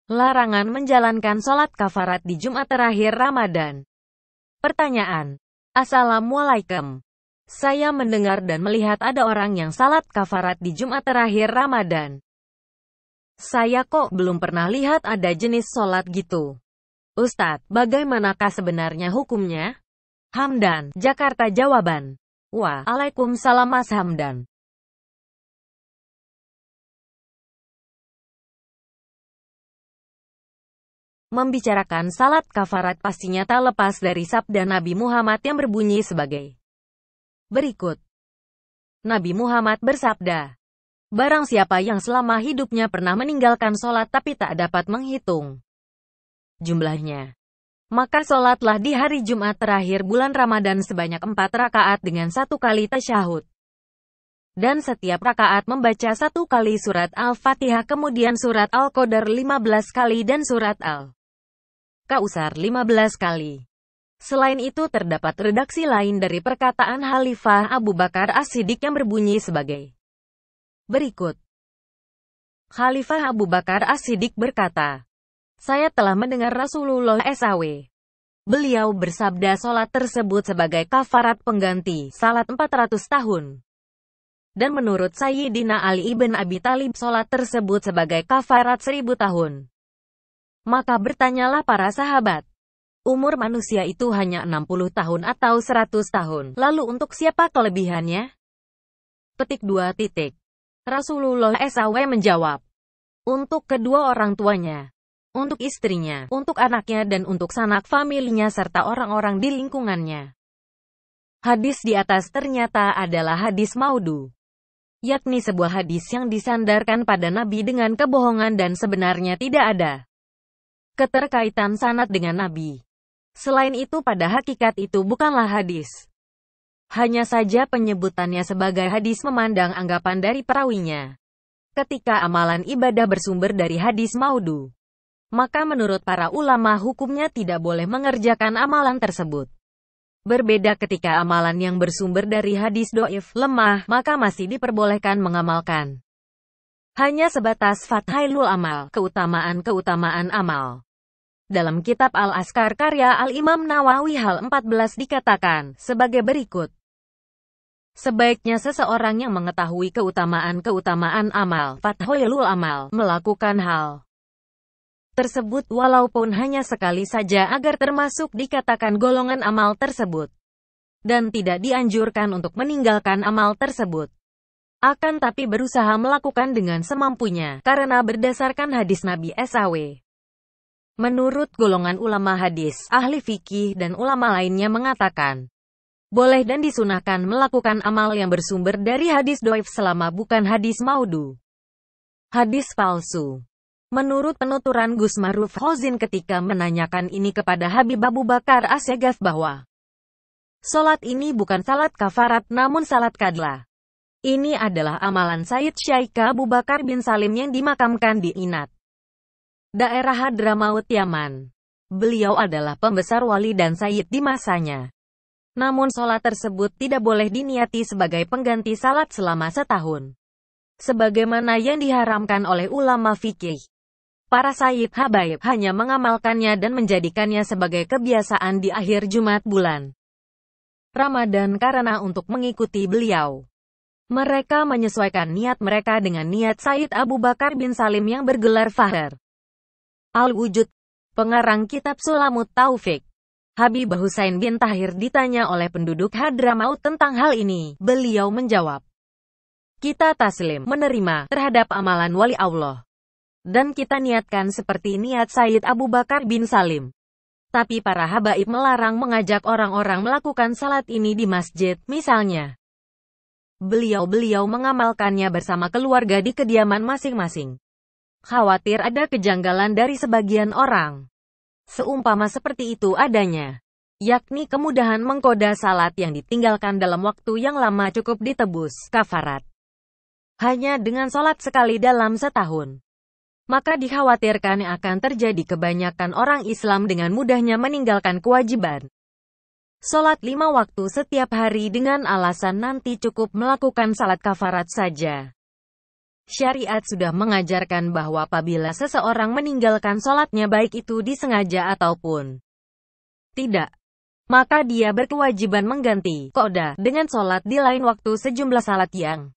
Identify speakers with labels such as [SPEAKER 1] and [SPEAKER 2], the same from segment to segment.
[SPEAKER 1] Larangan menjalankan sholat kafarat di Jumat terakhir Ramadan. Pertanyaan. Assalamualaikum. Saya mendengar dan melihat ada orang yang salat kafarat di Jumat terakhir Ramadan. Saya kok belum pernah lihat ada jenis sholat gitu. Ustadz, bagaimanakah sebenarnya hukumnya? Hamdan, Jakarta jawaban. Waalaikumsalam Mas Hamdan. Membicarakan salat kafarat pastinya tak lepas dari sabda Nabi Muhammad yang berbunyi sebagai berikut. Nabi Muhammad bersabda, barang siapa yang selama hidupnya pernah meninggalkan sholat tapi tak dapat menghitung jumlahnya, maka sholatlah di hari Jumat terakhir bulan Ramadan sebanyak 4 rakaat dengan 1 kali tasyahud. Dan setiap rakaat membaca 1 kali surat Al-Fatihah, kemudian surat Al-Qadar 15 kali dan surat Al-Kausar 15 kali. Selain itu terdapat redaksi lain dari perkataan Khalifah Abu Bakar As-Siddiq yang berbunyi sebagai berikut. Khalifah Abu Bakar As-Siddiq berkata, saya telah mendengar Rasulullah SAW. Beliau bersabda sholat tersebut sebagai kafarat pengganti salat 400 tahun. Dan menurut Sayyidina Ali ibn Abi Thalib sholat tersebut sebagai kafarat 1000 tahun. Maka bertanyalah para sahabat, umur manusia itu hanya 60 tahun atau 100 tahun, lalu untuk siapa kelebihannya? Petik 2. Rasulullah SAW menjawab, untuk kedua orang tuanya, untuk istrinya, untuk anaknya dan untuk sanak familinya serta orang-orang di lingkungannya. Hadis di atas ternyata adalah hadis maudhu, yakni sebuah hadis yang disandarkan pada Nabi dengan kebohongan dan sebenarnya tidak ada keterkaitan sanad dengan Nabi. Selain itu pada hakikat itu bukanlah hadis. Hanya saja penyebutannya sebagai hadis memandang anggapan dari perawinya. Ketika amalan ibadah bersumber dari hadis maudhu, maka menurut para ulama hukumnya tidak boleh mengerjakan amalan tersebut. Berbeda ketika amalan yang bersumber dari hadis doif, lemah, maka masih diperbolehkan mengamalkan. Hanya sebatas Fathailul Amal, keutamaan-keutamaan amal. Dalam kitab Al-Azkar karya Al-Imam Nawawi hal 14 dikatakan sebagai berikut. Sebaiknya seseorang yang mengetahui keutamaan-keutamaan amal, Fathailul Amal, melakukan hal tersebut walaupun hanya sekali saja agar termasuk dikatakan golongan amal tersebut. Dan tidak dianjurkan untuk meninggalkan amal tersebut. Akan tapi berusaha melakukan dengan semampunya, karena berdasarkan hadis Nabi SAW. Menurut golongan ulama hadis, ahli fikih dan ulama lainnya mengatakan, boleh dan disunahkan melakukan amal yang bersumber dari hadis doif selama bukan hadis maudhu. Hadis palsu. Menurut penuturan Gus Maruf Hozin ketika menanyakan ini kepada Habib Abu Bakar As-Segaf bahwa salat ini bukan salat kafarat namun salat qadlah. Ini adalah amalan Sayyid Syaikh Abu Bakar bin Salim yang dimakamkan di Inat, daerah Hadramaut, Yaman. Beliau adalah pembesar wali dan sayyid di masanya. Namun salat tersebut tidak boleh diniati sebagai pengganti salat selama setahun. Sebagaimana yang diharamkan oleh ulama fikih. Para sayyid habaib hanya mengamalkannya dan menjadikannya sebagai kebiasaan di akhir Jumat bulan Ramadan karena untuk mengikuti beliau. Mereka menyesuaikan niat mereka dengan niat Sayyid Abu Bakar bin Salim yang bergelar Fahr Al-Wujud, pengarang kitab Sulamut Taufik. Habib Husain bin Tahir ditanya oleh penduduk Hadramaut tentang hal ini, beliau menjawab, kita taslim, menerima, terhadap amalan wali Allah. Dan kita niatkan seperti niat Sayyid Abu Bakar bin Salim. Tapi para habaib melarang mengajak orang-orang melakukan salat ini di masjid, misalnya. Beliau mengamalkannya bersama keluarga di kediaman masing-masing. Khawatir ada kejanggalan dari sebagian orang. Seumpama seperti itu adanya, yakni kemudahan mengkoda salat yang ditinggalkan dalam waktu yang lama cukup ditebus kafarat hanya dengan salat sekali dalam setahun. Maka dikhawatirkan akan terjadi kebanyakan orang Islam dengan mudahnya meninggalkan kewajiban salat 5 waktu setiap hari dengan alasan nanti cukup melakukan salat kafarat saja. Syariat sudah mengajarkan bahwa apabila seseorang meninggalkan sholatnya baik itu disengaja ataupun tidak, maka dia berkewajiban mengganti qada dengan sholat di lain waktu sejumlah salat yang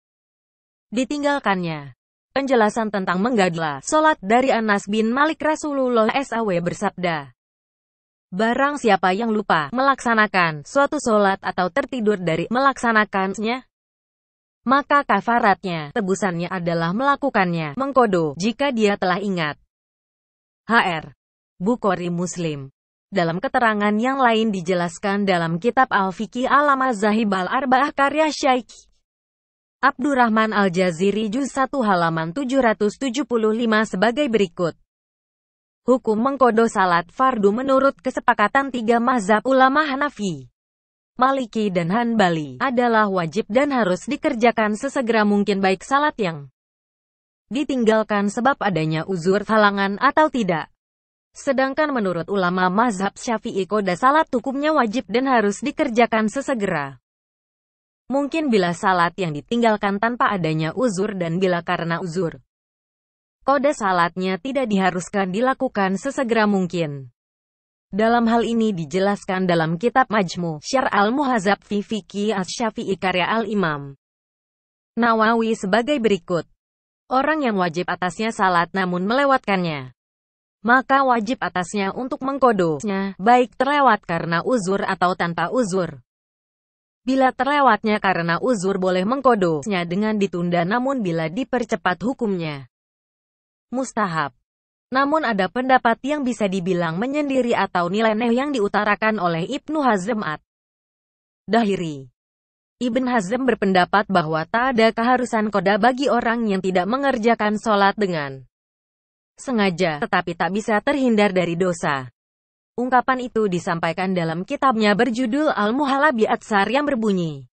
[SPEAKER 1] ditinggalkannya. Penjelasan tentang menggadla sholat dari Anas bin Malik. Rasulullah SAW bersabda, barang siapa yang lupa melaksanakan suatu sholat atau tertidur dari melaksanakannya, maka kafaratnya, tebusannya adalah melakukannya, mengkodo, jika dia telah ingat. Hr. Bukhari Muslim. Dalam keterangan yang lain dijelaskan dalam kitab Al-Fiqh Al-Mazahib Al-Arba'ah karya Syaikh Abdurrahman Al-Jaziri juz 1 halaman 775 sebagai berikut. Hukum mengkodo salat fardu menurut kesepakatan tiga mazhab ulama Hanafi, Maliki dan Hanbali adalah wajib dan harus dikerjakan sesegera mungkin baik salat yang ditinggalkan sebab adanya uzur halangan atau tidak. Sedangkan menurut ulama mazhab Syafi'i qada salat hukumnya wajib dan harus dikerjakan sesegera mungkin bila salat yang ditinggalkan tanpa adanya uzur dan bila karena uzur, qada salatnya tidak diharuskan dilakukan sesegera mungkin. Dalam hal ini dijelaskan dalam kitab Majmu' Syarh Al-Muhadzab fi Fiqhi Asy-Syafi'i karya Al-Imam Nawawi sebagai berikut. Orang yang wajib atasnya salat namun melewatkannya, maka wajib atasnya untuk mengkodonya, baik terlewat karena uzur atau tanpa uzur. Bila terlewatnya karena uzur boleh mengkodonya dengan ditunda, namun bila dipercepat hukumnya mustahab. Namun ada pendapat yang bisa dibilang menyendiri atau nyeleneh yang diutarakan oleh Ibnu Hazm ad-Dhahiri. Ibn Hazm berpendapat bahwa tak ada keharusan qada bagi orang yang tidak mengerjakan sholat dengan sengaja, tetapi tak bisa terhindar dari dosa. Ungkapan itu disampaikan dalam kitabnya berjudul Al-Muhalla bi Atsar yang berbunyi,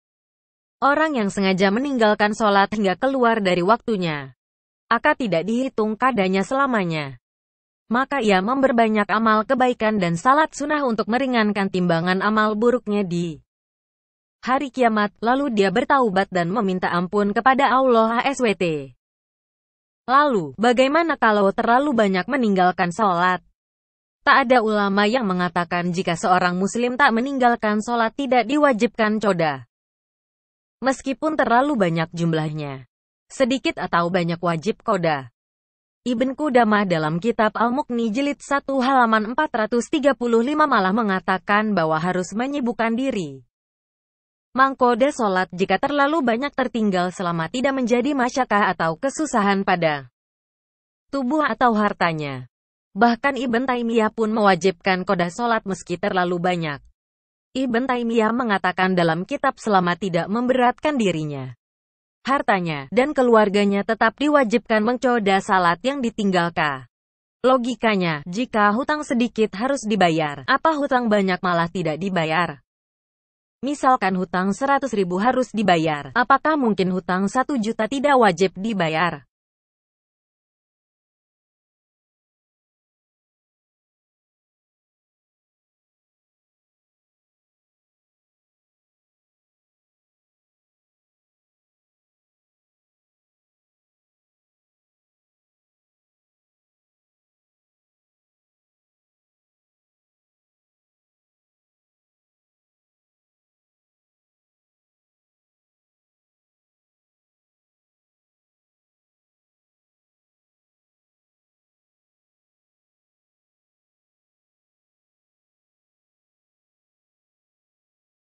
[SPEAKER 1] orang yang sengaja meninggalkan sholat hingga keluar dari waktunya, maka tidak dihitung qadanya selamanya. Maka ia memperbanyak amal kebaikan dan salat sunnah untuk meringankan timbangan amal buruknya di hari kiamat, lalu dia bertaubat dan meminta ampun kepada Allah SWT. Lalu, bagaimana kalau terlalu banyak meninggalkan sholat? Tak ada ulama yang mengatakan jika seorang muslim tak meninggalkan sholat tidak diwajibkan qada. Meskipun terlalu banyak jumlahnya, sedikit atau banyak wajib qada. Ibn Qudamah dalam kitab Al-Muqni jilid 1 halaman 435 malah mengatakan bahwa harus menyibukkan diri mengqada sholat jika terlalu banyak tertinggal selama tidak menjadi masyakkah atau kesusahan pada tubuh atau hartanya. Bahkan Ibn Taimiyah pun mewajibkan qada sholat meski terlalu banyak. Ibn Taimiyah mengatakan dalam kitab selama tidak memberatkan dirinya, hartanya, dan keluarganya tetap diwajibkan mengqada salat yang ditinggalkan. Logikanya, jika hutang sedikit harus dibayar, apa hutang banyak malah tidak dibayar? Misalkan hutang 100.000 harus dibayar, apakah mungkin hutang 1 juta tidak wajib dibayar?